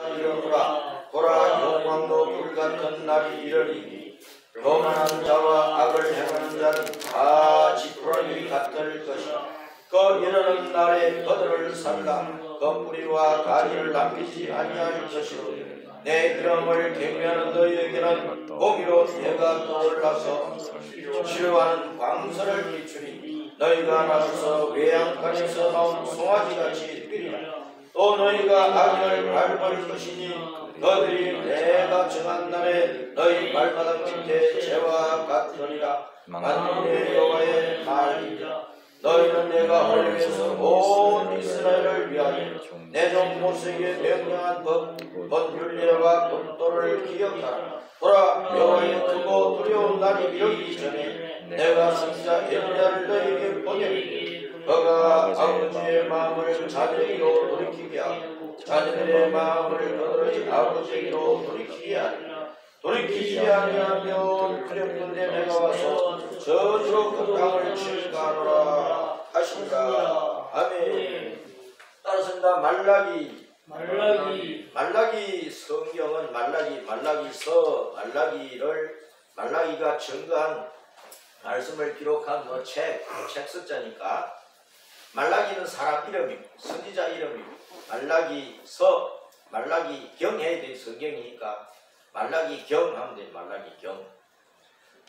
이르노라. 보라, 용광로 불같은 날이 이르리니 거만한 자와 악을 행하는 자는 다 지푸라기 같을 것이라. 그 이르는 날에 그들을 살라. 그 뿌리와 가지를 남기지 아니할 것이로 내 이름을 경배하는 너희에게는 공의로 내가 떠올라서 치료하는 광선을 비추리. 너희가 나서서 외양간에서 나온 송아지같이 뛰리라. 또 너희가 악인을 밟을 것이니 너희들이 내가 정한 날에 너희 발바닥 밑에 재와 같으리라. 만민의 여호와의 말이라. 너희는 내가 호렙에서 온 이스라엘을 위하여 내 종 모세에게 명령한 법 법률례와 법도를 기억하라. 보라, 여호와의 크고 두려운 날이 이르기 전에 내가 선지자 엘리야를 너희에게 보내리니 그가 아버지의 마음을 자녀에게로 돌이키게 하고 자녀들의 마음을 그들의 아버지에게로 돌이키게 하리라. 돌이키지 아니하면 그랬는데 내가 와서 저주로 그 땅을 칠까노라 하신다. 아멘. 따라서입니다. 말라기 성경은 말라기서, 말라기가 증거한 말씀을 기록한 책 숫자니까 말라기는 사람 이름이고 선지자 이름이고 말라기서, 말라기경 해야 돼. 성경이니까 말라기경 하면 돼. 말라기경.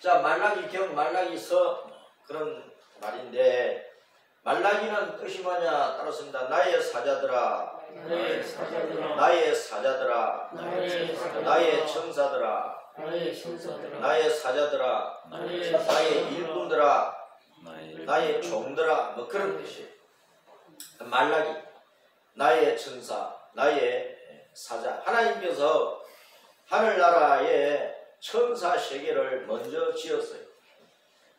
자, 말라기경, 말라기서 그런 말인데 말라기는 뜻이 뭐냐? 따라서입니다. 나의 사자들아, 나의 사자들아, 나의 청사들아, 나의 사자들아, 나의 일꾼들아, 나의 종들아, 뭐 그런 뜻이에요. 말라기, 나의 천사, 나의 사자. 하나님께서 하늘나라에 천사 세계를 먼저 지었어요.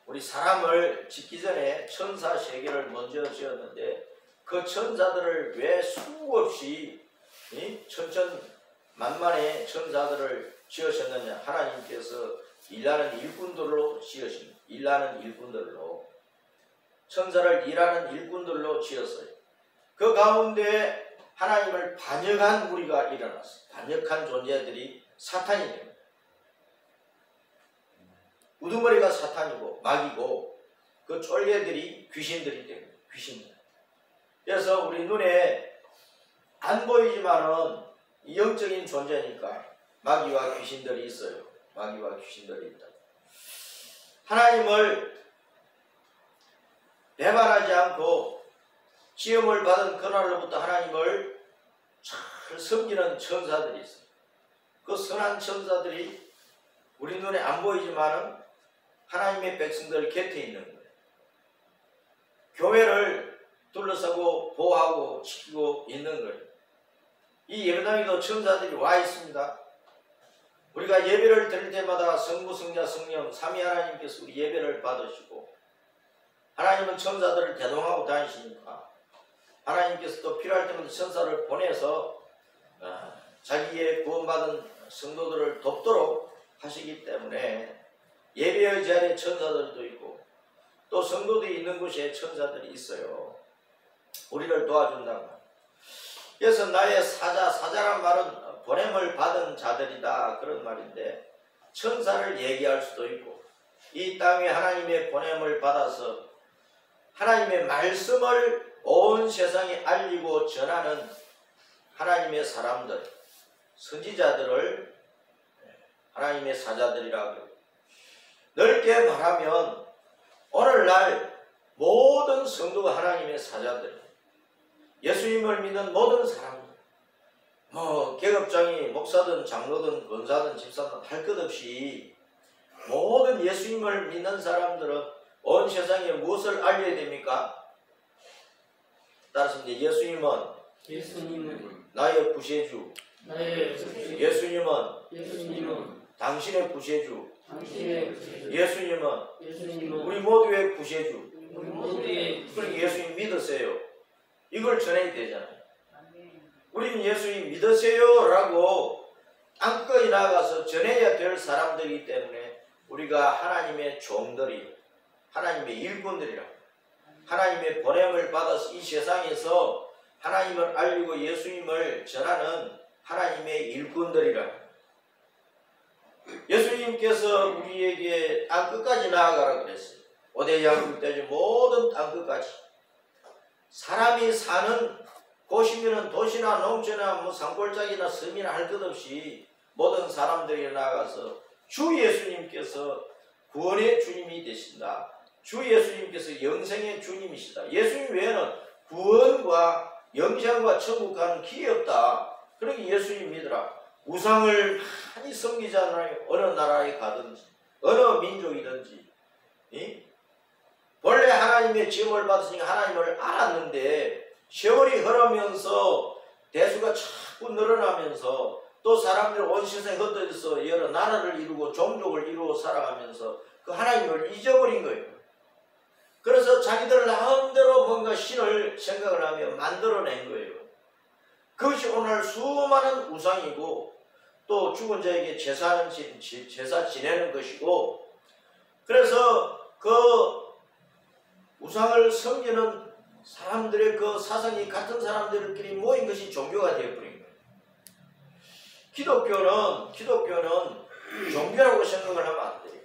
우리 사람을 짓기 전에 천사 세계를 먼저 지었는데 그 천사들을 왜 수없이 천천만만의 천사들을 지으셨느냐? 하나님께서 일하는 일꾼들로 지으십니다. 일하는 일꾼들로, 천사를 일하는 일꾼들로 지었어요. 그 가운데 하나님을 반역한 무리가 일어났어요. 반역한 존재들이 사탄이 됩니다. 우두머리가 사탄이고 마귀고 그 쫄개들이 귀신들이 됩니다. 귀신들. 그래서 우리 눈에 안 보이지만은 영적인 존재니까 마귀와 귀신들이 있어요. 마귀와 귀신들이 있다. 하나님을 배반하지 않고 지음을 받은 그날로부터 하나님을 잘 섬기는 천사들이 있어요. 그 선한 천사들이 우리 눈에 안 보이지만은 하나님의 백성들 곁에 있는 거예요. 교회를 둘러싸고 보호하고 지키고 있는 거예요. 이 예배당에도 천사들이 와 있습니다. 우리가 예배를 드릴 때마다 성부, 성자, 성령 삼위 하나님께서 우리 예배를 받으시고 하나님은 천사들을 대동하고 다니시니까 하나님께서 또 필요할 때마다 천사를 보내서 자기의 구원받은 성도들을 돕도록 하시기 때문에 예배의 자리에 천사들도 있고 또 성도들이 있는 곳에 천사들이 있어요. 우리를 도와준다고. 그래서 나의 사자란 말은 보냄을 받은 자들이다 그런 말인데 천사를 얘기할 수도 있고 이 땅에 하나님의 보냄을 받아서 하나님의 말씀을 온 세상에 알리고 전하는 하나님의 사람들, 선지자들을 하나님의 사자들이라고 해요. 넓게 말하면 오늘날 모든 성도가 하나님의 사자들, 예수님을 믿는 모든 사람들, 계급장이 목사든 장로든 권사든 집사든 할 것 없이 모든 예수님을 믿는 사람들은 온 세상에 무엇을 알려야 됩니까? 따라서 이제 예수님은 나의 구세주, 예수님은 당신의 구세주, 예수님은 우리 모두의 구세주. 그러니까 예수님 믿으세요. 이걸 전해야 되잖아요. 우리는 예수님 믿으세요 라고 땅끝에 나가서 전해야 될 사람들이기 때문에 우리가 하나님의 종들이, 하나님의 일꾼들이라, 하나님의 보냄을 받아서 이 세상에서 하나님을 알리고 예수님을 전하는 하나님의 일꾼들이라. 예수님께서 우리에게 땅끝까지 나아가라 그랬어요. 오대양육대지 모든 땅끝까지. 사람이 사는 곳이면 도시나 농촌이나 뭐 산골짜기나 섬이나 할 것 없이 모든 사람들이 나아가서 주 예수님께서 구원의 주님이 되신다. 주 예수님께서 영생의 주님이시다. 예수님 외에는 구원과 영생과 천국 가는 길이 없다. 그러니까 예수님 믿으라. 우상을 많이 섬기잖아요. 어느 나라에 가든지 어느 민족이든지. 본래 하나님의 지음을 받으시니까 하나님을 알았는데 세월이 흐르면서 대수가 자꾸 늘어나면서 또 사람들이 온 세상에 흩어져서 여러 나라를 이루고 종족을 이루어 살아가면서 그 하나님을 잊어버린 거예요. 그래서 자기들 마음대로 뭔가 신을 생각을 하며 만들어낸 거예요. 그것이 오늘 수많은 우상이고 또 죽은 자에게 제사 지내는 것이고, 그래서 그 우상을 섬기는 사람들의 그 사상이 같은 사람들끼리 모인 것이 종교가 되어버린 거예요. 기독교는 종교라고 생각을 하면 안 돼요.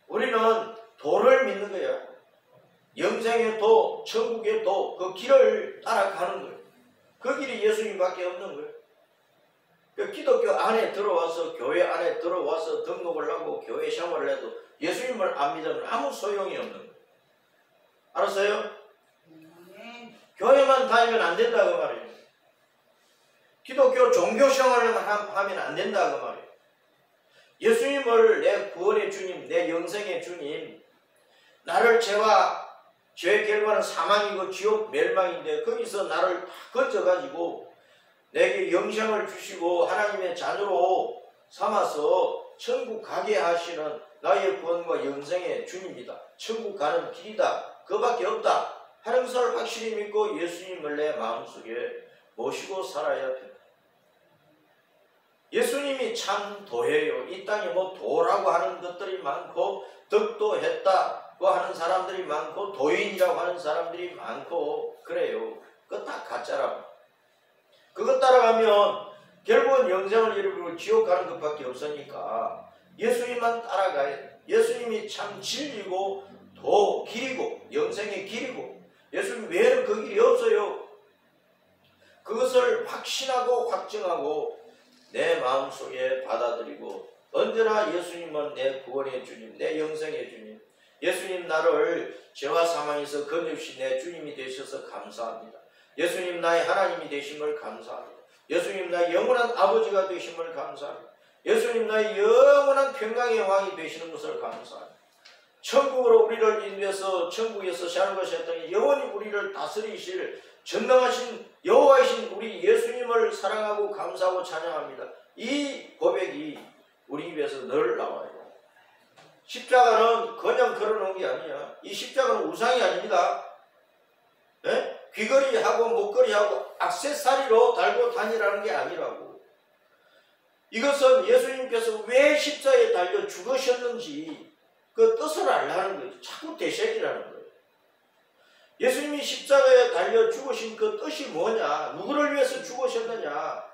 우리는 도를 믿는 거예요. 영생의 도, 천국의 도, 그 길을 따라가는 거예요. 그 길이 예수님밖에 없는 거예요. 그 기독교 안에 들어와서, 교회 안에 들어와서 등록을 하고 교회 생활을 해도 예수님을 안 믿으면 아무 소용이 없는 거예요. 알았어요? 교회만 다니면 안 된다 그 말이에요. 기독교 종교 생활을 하면 안 된다 그 말이에요. 예수님을 내 구원의 주님, 내 영생의 주님, 나를 죄의 결과는 사망이고 지옥 멸망인데 거기서 나를 건져가지고 내게 영생을 주시고 하나님의 자녀로 삼아서 천국 가게 하시는 나의 구원과 영생의 주님이다. 천국 가는 길이다. 그밖에 없다 하는 것을 확실히 믿고 예수님을 내 마음속에 모시고 살아야 된다. 예수님이 참 도예요. 이 땅에 뭐 도라고 하는 것들이 많고 덕도 했다고 하는 사람들이 많고 도인이라고 하는 사람들이 많고 그래요. 그거 다 가짜라고. 그것 따라가면 결국은 영생을 이루고 지옥 가는 것밖에 없으니까 예수님만 따라가야 돼. 예수님이 참 진리고 도 길이고 영생의 길이고 예수님 외에는 그 길이 없어요. 그것을 확신하고 확증하고 내 마음속에 받아들이고 언제나 예수님은 내 구원의 주님, 내 영생의 주님, 예수님 나를 죄와 사망에서 건져주신 내 주님이 되셔서 감사합니다. 예수님 나의 하나님이 되심을 감사합니다. 예수님 나의 영원한 아버지가 되심을 감사합니다. 예수님 나의 영원한 평강의 왕이 되시는 것을 감사합니다. 천국으로 우리를 인도해서 천국에서 사는 것이 했더니 영원히 우리를 다스리실 전능하신 여호와이신 우리 예수님을 사랑하고 감사하고 찬양합니다. 이 고백이 우리 입에서 늘 나와요. 십자가는 그냥 걸어놓은 게 아니야. 이 십자가는 우상이 아닙니다. 네? 귀걸이하고 목걸이하고 액세서리로 달고 다니라는 게 아니라고. 이것은 예수님께서 왜 십자가에 달려 죽으셨는지 그 뜻을 알라는 거예요. 자꾸 되새기라는 거예요. 예수님이 십자가에 달려 죽으신 그 뜻이 뭐냐? 누구를 위해서 죽으셨느냐?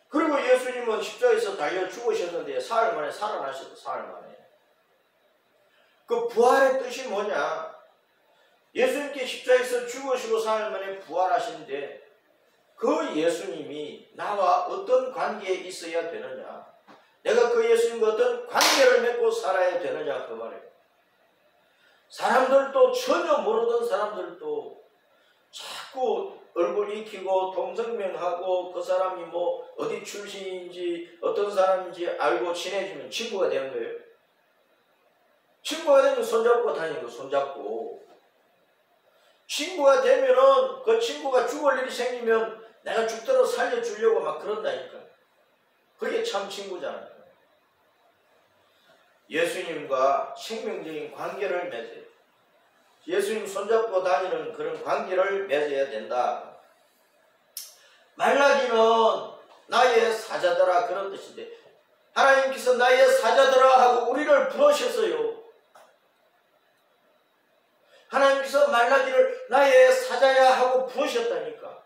그리고 예수님은 십자가에서 달려 죽으셨는데 사흘 만에 살아나셨다. 사흘 만에. 그 부활의 뜻이 뭐냐? 예수님께 십자가에서 죽으시고 사흘 만에 부활하시는데 그 예수님이 나와 어떤 관계에 있어야 되느냐? 내가 그 예수님과 어떤 관계를 맺고 살아야 되느냐 그 말이에요. 사람들도 전혀 모르던 사람들도 자꾸 얼굴 익히고 동성명하고 그 사람이 뭐 어디 출신인지 어떤 사람인지 알고 친해지면 친구가 되는 거예요. 친구가 되면 손잡고 다니는 거 손잡고. 친구가 되면은 그 친구가 죽을 일이 생기면 내가 죽더라도 살려주려고 막 그런다니까. 그게 참 친구잖아요. 예수님과 생명적인 관계를 맺어요. 예수님 손잡고 다니는 그런 관계를 맺어야 된다. 말라기는 나의 사자들아 그런 뜻인데 하나님께서 나의 사자들아 하고 우리를 부르셨어요. 하나님께서 말라기를 나의 사자야 하고 부르셨다니까.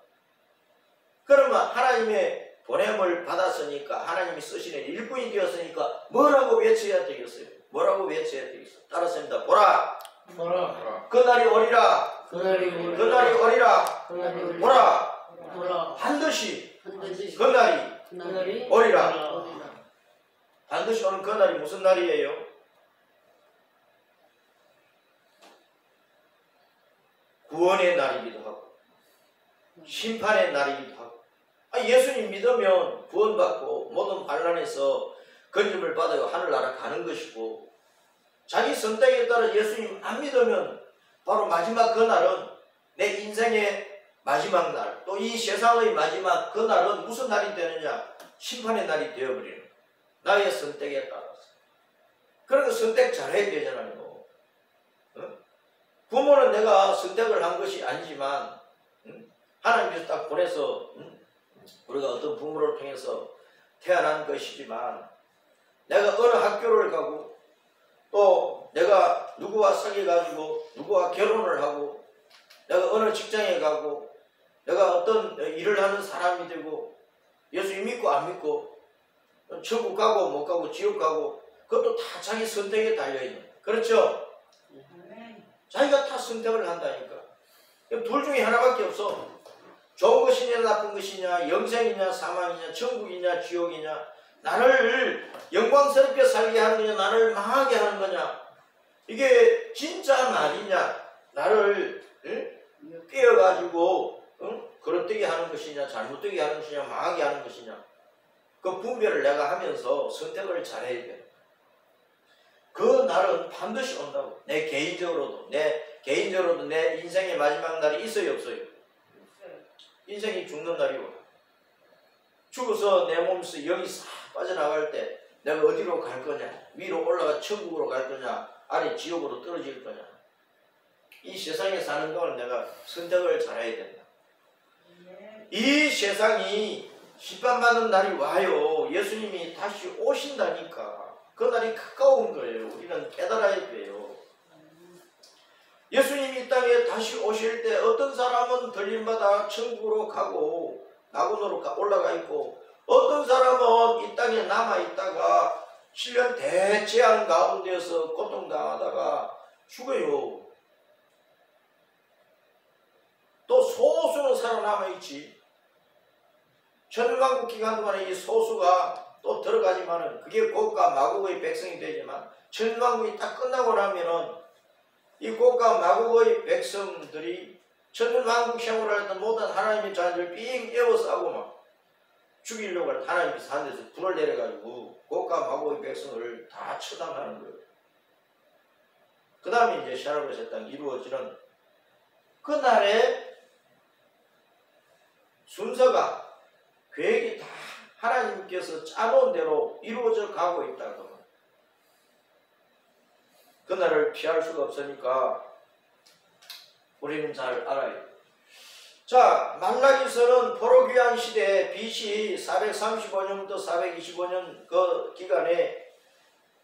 그러면 하나님의 보냄을 받았으니까 하나님이 쓰시는 일꾼이 되었으니까 뭐라고 외쳐야 되겠어요? 뭐라고 외쳐야 되겠어요? 따라서입니다. 보라. 보라. 그날이 오리라. 그날이 오리라. 보라. 반드시 그날이 오리라. 반드시 오는 그날이 무슨 날이에요? 구원의 날이기도 하고 심판의 날이기도 하고 예수님 믿으면 구원받고 모든 환난에서 건짐을 받아요. 하늘나라 가는 것이고 자기 선택에 따라 예수님 안 믿으면 바로 마지막 그날은 내 인생의 마지막 날, 또 이 세상의 마지막 그날은 무슨 날이 되느냐? 심판의 날이 되어버리는 나의 선택에 따라서. 그러니까 선택 잘해야 되잖아요. 부모는 내가 선택을 한 것이 아니지만 하나님께서 딱 보내서 우리가 어떤 부모를 통해서 태어난 것이지만 내가 어느 학교를 가고 또 내가 누구와 사귀어가지고 누구와 결혼을 하고 내가 어느 직장에 가고 내가 어떤 일을 하는 사람이 되고 예수 믿고 안 믿고 천국 가고 못 가고 지옥 가고 그것도 다 자기 선택에 달려있는, 그렇죠? 자기가 다 선택을 한다니까. 둘 중에 하나밖에 없어. 좋은 것이냐 나쁜 것이냐, 영생이냐 사망이냐, 천국이냐 지옥이냐, 나를 영광스럽게 살게 하는 거냐 나를 망하게 하는 거냐, 이게 진짜 말이냐 나를 깨어가지고 그릇되게 하는 것이냐 잘못되게 하는 것이냐 망하게 하는 것이냐, 그 분별을 내가 하면서 선택을 잘해야 돼. 그 날은 반드시 온다고. 내 개인적으로도 내 인생의 마지막 날이 있어요 없어요? 인생이 죽는 날이 와. 죽어서 내 몸에서 영이 싹 빠져나갈 때 내가 어디로 갈 거냐, 위로 올라가 천국으로 갈 거냐, 아래 지옥으로 떨어질 거냐, 이 세상에 사는 동안 내가 선택을 잘해야 된다. 이 세상이 심판받는 날이 와요. 예수님이 다시 오신다니까. 그 날이 가까운 거예요. 우리는 깨달아야 돼요. 예수님이 이 땅에 다시 오실 때 어떤 사람은 들림마다 천국으로 가고 낙원으로 올라가 있고, 어떤 사람은 이 땅에 남아있다가 7년 대재앙 가운데서 고통당하다가 죽어요. 또 소수는 살아남아있지. 천년왕국 기간 동안에 이 소수가 또 들어가지만은 그게 곡과 마곡의 백성이 되지만 천년왕국이 딱 끝나고 나면은 이 곡과 마곡의 백성들이 천년왕국 생활을 했던 모든 하나님의 자녀를 삥 에워서 하고 막 죽이려고 할 하나님께서 한 데서 불을 내려가지고 곡과 마곡의 백성을 다 처단하는 거예요. 그 다음에 이제 샤라브의 땅 이루어지는 그날의 순서가, 계획이 다 하나님께서 짜놓은 대로 이루어져 가고 있다고. 그날을 피할 수가 없으니까 우리는 잘 알아요. 자, 말라기서는 포로귀환 시대 BC 435년부터 425년 그 기간에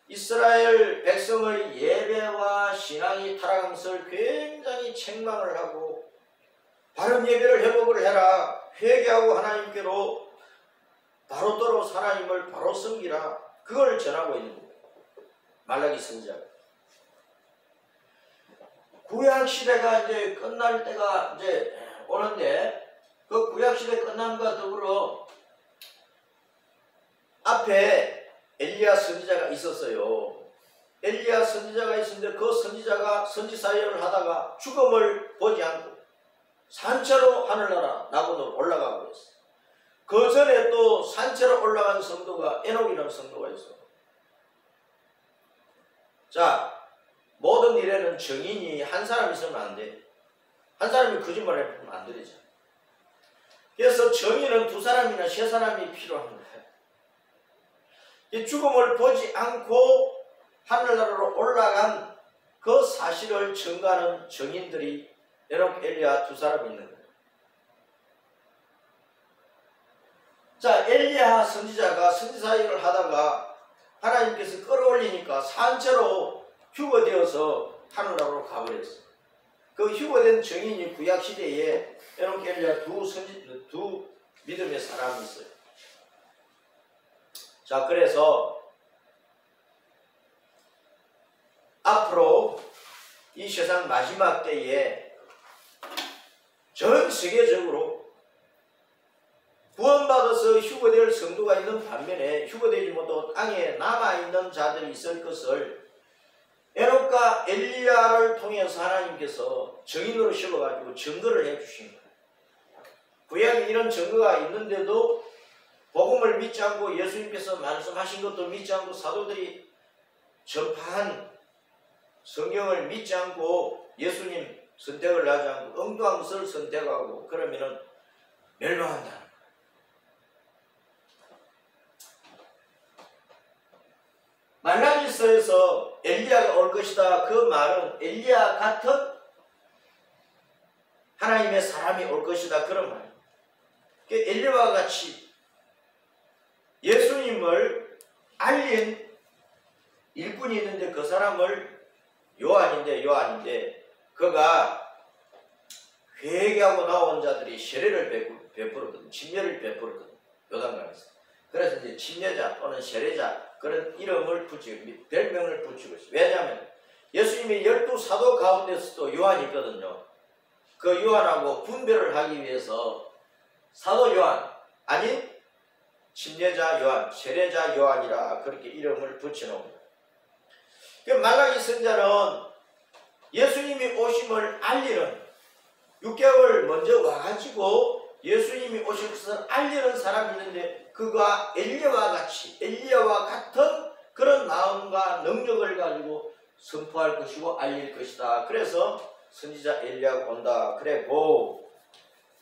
이스라엘 백성의 예배와 신앙이 타락함을 굉장히 책망을 하고, 바른 예배를 회복을 해라, 회개하고 하나님께로 바로도록 하나님을 바로 섬기라, 그걸 전하고 있는 거예요. 말라기 선지자가. 구약시대가 이제 끝날 때가 이제 오는데, 그 구약시대 끝남과 더불어 앞에 엘리야 선지자가 있었어요. 엘리야 선지자가 있었는데 그 선지자가 선지 사역을 하다가 죽음을 보지 않고 산채로 하늘나라 낙원으로 올라가고 있어요. 그 전에 또 산채로 올라간 성도가 에녹이라는 성도가 있어요. 자, 모든 일에는 정인이 한 사람 있으면 안 돼. 한 사람이 거짓말을 해보면 안 되죠. 그래서 정인은 두 사람이나 세 사람이 필요한 거예요. 이 죽음을 보지 않고 하늘나라로 올라간 그 사실을 증거하는 정인들이 에녹, 엘리야 두 사람이 있는 거예요. 자, 엘리야 선지자가 선지사역을 하다가 하나님께서 끌어올리니까 산채로 휴거되어서 하늘나라로 가버렸어요. 그 휴거된 정인이 구약시대에 에녹, 엘리야 두 믿음의 사람이 있어요. 자, 그래서 앞으로 이 세상 마지막 때에 전 세계적으로 구원받아서 휴거될 성도가 있는 반면에 휴거되지 못하고 땅에 남아있는 자들이 있을 것을 에녹과 엘리야를 통해서 하나님께서 증인으로 실어가지고 증거를 해주신 거예요. 구약에 이런 증거가 있는데도 복음을 믿지 않고 예수님께서 말씀하신 것도 믿지 않고 사도들이 전파한 성경을 믿지 않고 예수님 선택을 하지 않고 엉뚱한 것을 선택하고 그러면은 멸망한다. 말라기서에서 엘리야가 올 것이다. 그 말은 엘리야 같은 하나님의 사람이 올 것이다. 그런 말이에요. 엘리야와 같이 예수님을 알린 일꾼이 있는데 그 사람을 요한인데 그가 회개하고 나온 자들이 세례를 베풀었거든. 침례를 베풀었거든. 요단강에서. 그래서 이제 침례자 또는 세례자 그런 이름을 붙이고 별명을 붙이고 있어요. 왜냐하면 예수님이 12사도 가운데서도 요한이 있거든요. 그 요한하고 분별을 하기 위해서 사도 요한 아닌 침례자 요한, 세례자 요한이라 그렇게 이름을 붙여놓은 거예요. 말라기 선자는 예수님이 오심을 알리는 6개월 먼저 와가지고 예수님이 오실 것을 알리는 사람이 있는데 그가 엘리야와 같은 그런 마음과 능력을 가지고 선포할 것이고 알릴 것이다. 그래서 선지자 엘리야가 온다. 그래고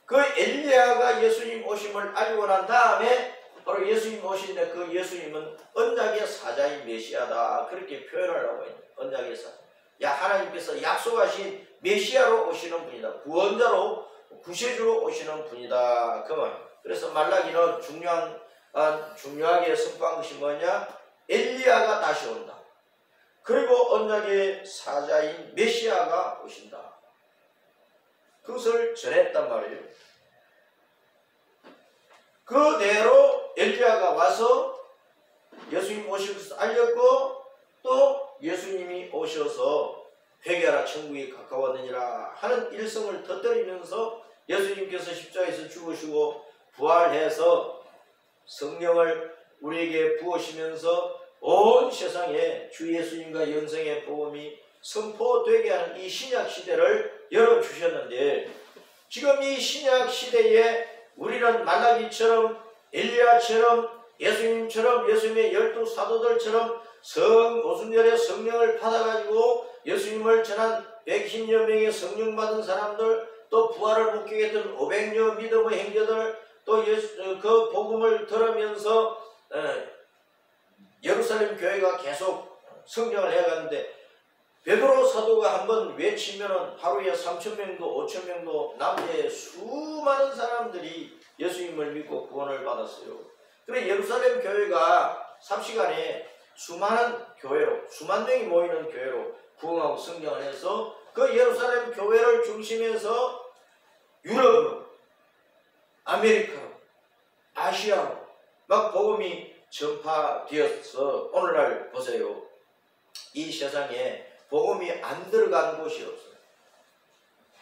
그 엘리야가 예수님 오심을 알리고 난 다음에 바로 예수님 오신데 그 예수님은 언약의 사자인 메시아다. 그렇게 표현을 하고 있는 언약의 사자. 하나님께서 약속하신 메시아로 오시는 분이다. 구원자로 구세주로 오시는 분이다. 그 말. 그래서 말라기는 중요하게 선포한 것이 뭐냐? 엘리야가 다시 온다. 그리고 언약의 사자인 메시아가 오신다. 그것을 전했단 말이에요. 그대로 엘리야가 와서 예수님 오실 것을 알렸고 또 예수님이 오셔서 회개하라 천국이 가까웠느니라 하는 일성을 터뜨리면서 예수님께서 십자가에서 죽으시고 부활해서 성령을 우리에게 부으시면서 온 세상에 주 예수님과 영생의 복음이 선포되게 하는 이 신약 시대를 열어주셨는데 지금 이 신약 시대에 우리는 말라기처럼 엘리야처럼 예수님처럼 예수님의 12사도들처럼 오순절에 성령을 받아가지고 예수님을 전한 110여 명의 성령 받은 사람들 또 부활을 목격했던 500여 믿음의 행자들 또 그 복음을 들으면서 예루살렘 교회가 계속 성장을 해갔는데 베드로 사도가 한번 외치면은 하루에 3,000명도 5,000명도 남미의 수많은 사람들이 예수님을 믿고 구원을 받았어요. 그래 예루살렘 교회가 삽시간에 수많은 교회로 수만 명이 모이는 교회로 부흥하고 성장을 해서 그 예루살렘 교회를 중심해서 유럽으로 아메리카로 아시아로 막 복음이 전파되어서 오늘날 보세요. 이 세상에 복음이 안 들어간 곳이 없어요.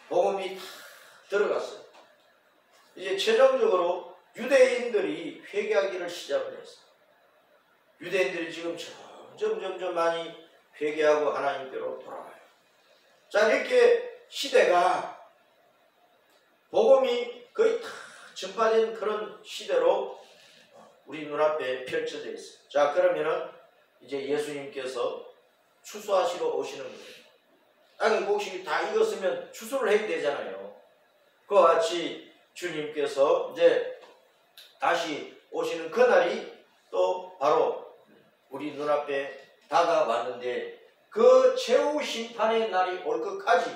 복음이 다 들어갔어요. 이제 최종적으로 유대인들이 회개하기를 시작을 했어요. 유대인들이 지금 점점 많이 회개하고 하나님께로 돌아와요. 자, 이렇게 시대가 복음이 거의 다 전파된 그런 시대로 우리 눈앞에 펼쳐져 있어요. 자, 그러면은 이제 예수님께서 추수하시러 오시는 거예요. 땅의 곡식이 다 익었으면 추수를 해야 되잖아요. 그와 같이 주님께서 이제 다시 오시는 그날이 또 바로 우리 눈앞에 다가왔는데 그 최후 심판의 날이 올 것까지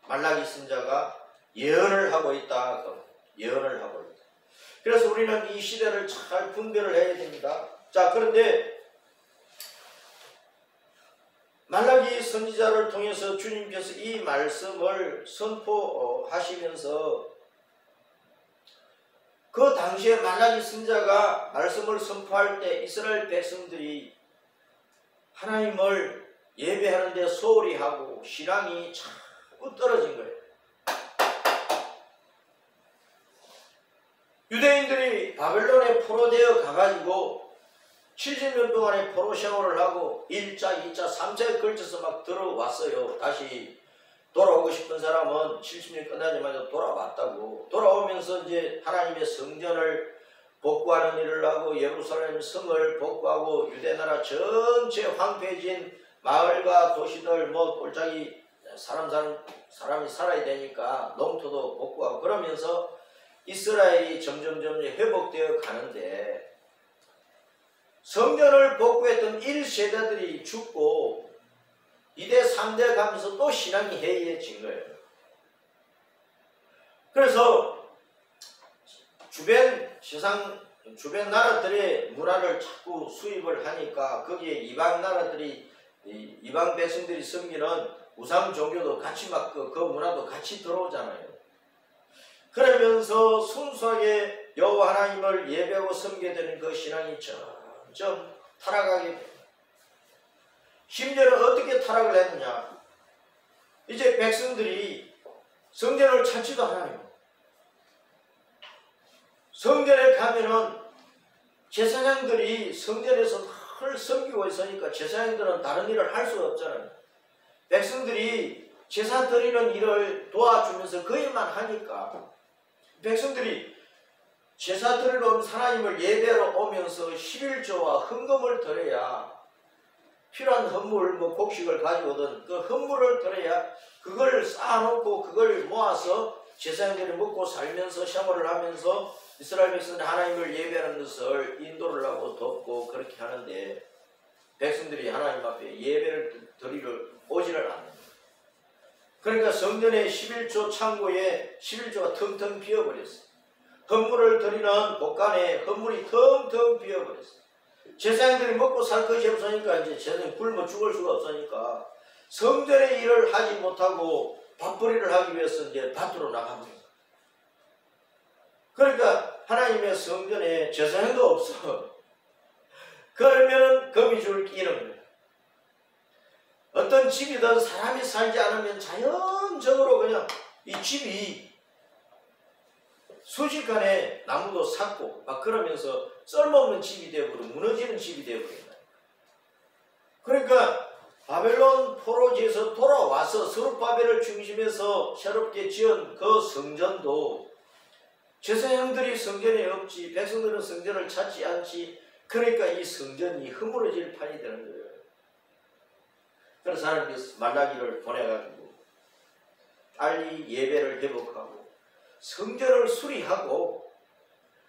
말라기 선자가 예언을 하고 있다. 예언을 하고 있다. 그래서 우리는 이 시대를 잘 분별을 해야 됩니다. 자, 그런데 말라기 선지자를 통해서 주님께서 이 말씀을 선포하시면서 그 당시에 말라기 선지자가 말씀을 선포할 때 이스라엘 백성들이 하나님을 예배하는데 소홀히 하고 신앙이 자꾸 떨어진 거예요. 유대인들이 바벨론에 포로되어 가가지고 70년 동안에 포로 생활을 하고 1차, 2차, 3차에 걸쳐서 막 들어왔어요. 다시 돌아오고 싶은 사람은 70년 끝나자마자 돌아왔다고. 돌아오면서 이제 하나님의 성전을 복구하는 일을 하고 예루살렘 성을 복구하고 유대나라 전체 황폐해진 마을과 도시들 뭐 골짜기 사람이 살아야 되니까 농토도 복구하고 그러면서 이스라엘이 점점 회복되어 가는데 성전을 복구했던 1세대들이 죽고 2대 3대 가면서 또 신앙이 해이해진 거예요. 그래서 주변 나라들의 문화를 자꾸 수입을 하니까 거기에 이방 백성들이 섬기는 우상 종교도 같이 막 그 문화도 같이 들어오잖아요. 그러면서 순수하게 여호와 하나님을 예배하고 섬기게 되는 그 신앙이 점점 타락하게 됩니다. 심지어는 어떻게 타락을 했느냐. 이제 백성들이 성전을 찾지도 않아요. 성전에 가면은 제사장들이 성전에서 늘 섬기고 있으니까 제사장들은 다른 일을 할 수가 없잖아요. 백성들이 제사 드리는 일을 도와주면서 그 일만 하니까 백성들이 제사 드리러 온 하나님을 예배하러 오면서 11조와 헌금을 드려야 필요한 헌물, 곡식을 가져오든 그 헌물을 드려야 그걸 쌓아놓고 그걸 모아서 제사장들이 먹고 살면서 생활을 하면서 이스라엘 백성들이 하나님을 예배하는 것을 인도를 하고 돕고 그렇게 하는데 백성들이 하나님 앞에 예배를 드리러 오지를 않는다. 그러니까 성전의 11조 창고에 11조가 텅텅 비어버렸어요. 헌물을 드리는 곳간에 헌물이 텅텅 비어버렸어요. 제사장들이 먹고 살 것이 없으니까 이제 제사장이 굶어 죽을 수가 없으니까 성전의 일을 하지 못하고 밥벌이를 하기 위해서 이제 밭으로 나가버린 거예요. 그러니까 하나님의 성전에 제사장도 없어. 그러면 거미줄 끼는 거예요. 어떤 집이든 사람이 살지 않으면 자연적으로 그냥 이 집이 순식간에 나무도 삭고 막 그러면서 쓸모없는 집이 되어버리고 무너지는 집이 되어버린다. 그러니까 바벨론 포로지에서 돌아와서 스룹바벨을 중심해서 새롭게 지은 그 성전도 제사장들이 성전에 없지 백성들은 성전을 찾지 않지. 그러니까 이 성전이 허물어질 판이 되는 거예요. 그래서 하나님께서 말라기를 보내가지고 빨리 예배를 회복하고 성전을 수리하고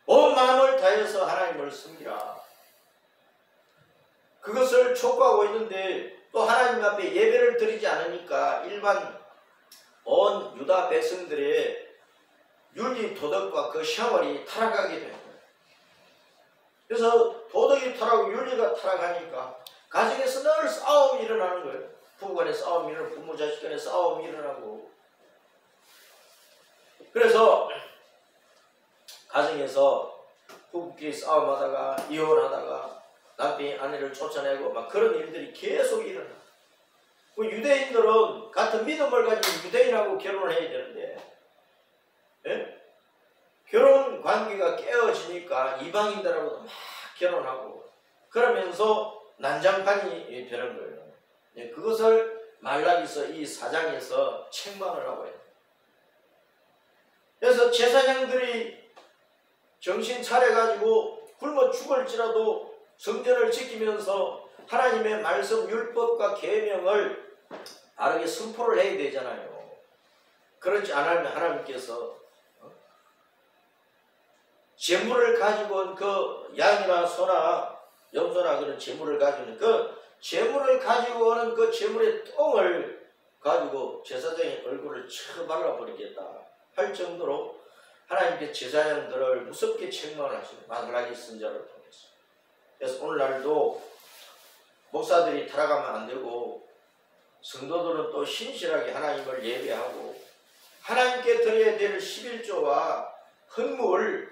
온 마음을 다해서 하나님을 섬기라. 그것을 촉구하고 있는데 또 하나님 앞에 예배를 드리지 않으니까 일반 온 유다 백성들의 윤리 도덕과 그 생활이 타락하게 되는 거예요. 그래서 도덕이 타락하고 윤리가 타락하니까 가정에서 늘 싸움이 일어나는 거예요. 부부간에 싸움이 일어나고 부모 자식 간에 싸움이 일어나고 그래서 가정에서 부부끼리 싸움하다가 이혼하다가 남편이 아내를 쫓아내고 막 그런 일들이 계속 일어나. 유대인들은 같은 믿음을 가진 유대인하고 결혼을 해야 되는데 예? 결혼 관계가 깨어지니까 이방인들하고도 막 결혼하고 그러면서 난장판이 되는 거예요. 예, 그것을 말라기서 이 4장에서 책망을 하고 해요. 그래서 제사장들이 정신 차려가지고 굶어 죽을지라도 성전을 지키면서 하나님의 말씀 율법과 계명을 바르게 선포를 해야 되잖아요. 그렇지 않으면 하나님께서 재물을 가지고 온 그 양이나 소나 염소나 그런 재물을 가지고 오는 그 재물을 가지고 오는 그 재물의 똥을 가지고 제사장의 얼굴을 쳐 발라버리겠다 할 정도로 하나님께 제사장들을 무섭게 책망을 하시고 말라기 선지자를 통해서. 그래서 오늘날도 목사들이 타락하면 안 되고 성도들은 또 신실하게 하나님을 예배하고 하나님께 드려야 될 11조와 헌물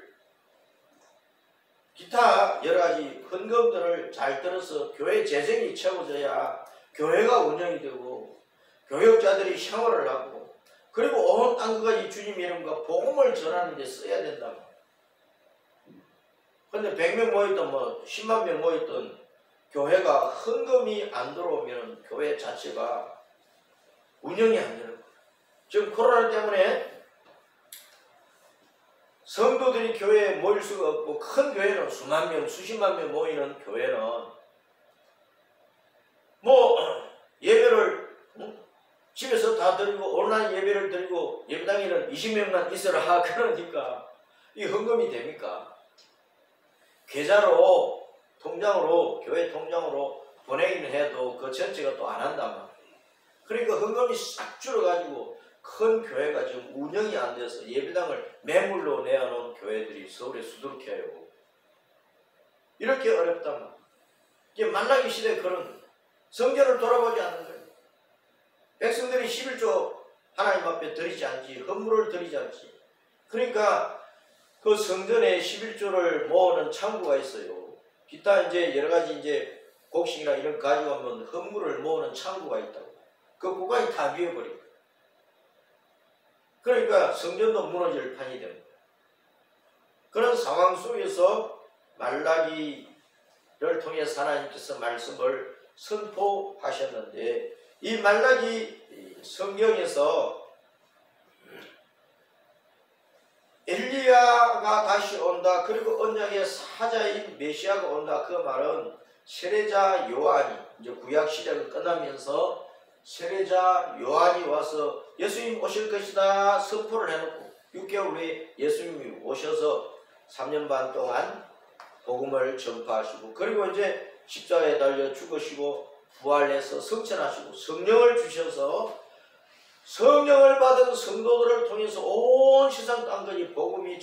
기타 여러 가지 헌금들을 잘 들어서 교회 재정이 채워져야 교회가 운영이 되고 교역자들이 생활을 하고 그리고 온 땅까지 주님 이름과 복음을 전하는 데 써야 된다. 근데 100명 모였던 뭐 10만 명 모였던 교회가 헌금이 안 들어오면 교회 자체가 운영이 안 되는 거예요. 지금 코로나 때문에 성도들이 교회에 모일 수가 없고 큰 교회는 수만 명, 수십만 명 모이는 교회는 뭐 예배를 집에서 다 드리고 온라인 예배를 드리고 예배당에는 20명만 있어라 그러니까 이 헌금이 됩니까? 계좌로 통장으로 교회 통장으로 보내기는 해도 그 전체가 또 안 한단 말이에요. 그러니까 헌금이 싹 줄어가지고 큰 교회가 지금 운영이 안 돼서 예배당을 매물로 내어놓은 교회들이 서울에 수두룩해요. 이렇게 어렵단 말이에요. 이게 만나기 시대 그런 성전을 돌아보지 않는 거예요. 백성들이 11조 하나님 앞에 드리지 않지 헌물을 드리지 않지. 그러니까 그 성전에 11조를 모으는 창구가 있어요. 기타 이제 여러 가지 이제 곡식이나 이런 거 가지고 오면 헌물을 모으는 창구가 있다고. 그 구간이 다 비어버리고. 그러니까 성전도 무너질 판이 됩니다. 그런 상황 속에서 말라기를 통해서 하나님께서 말씀을 선포하셨는데 이 말라기 성경에서 엘리야가 다시 온다. 그리고 언약의 사자인 메시아가 온다. 그 말은 세례자 요한이 이제 구약 시대가 끝나면서 세례자 요한이 와서 예수님 오실 것이다 선포를 해놓고 6개월 후에 예수님이 오셔서 3년 반 동안 복음을 전파하시고 그리고 이제 십자가에 달려 죽으시고 부활해서 성천하시고 성령을 주셔서 성령을 받은 성도들을 통해서 온 세상 땅까지 복음이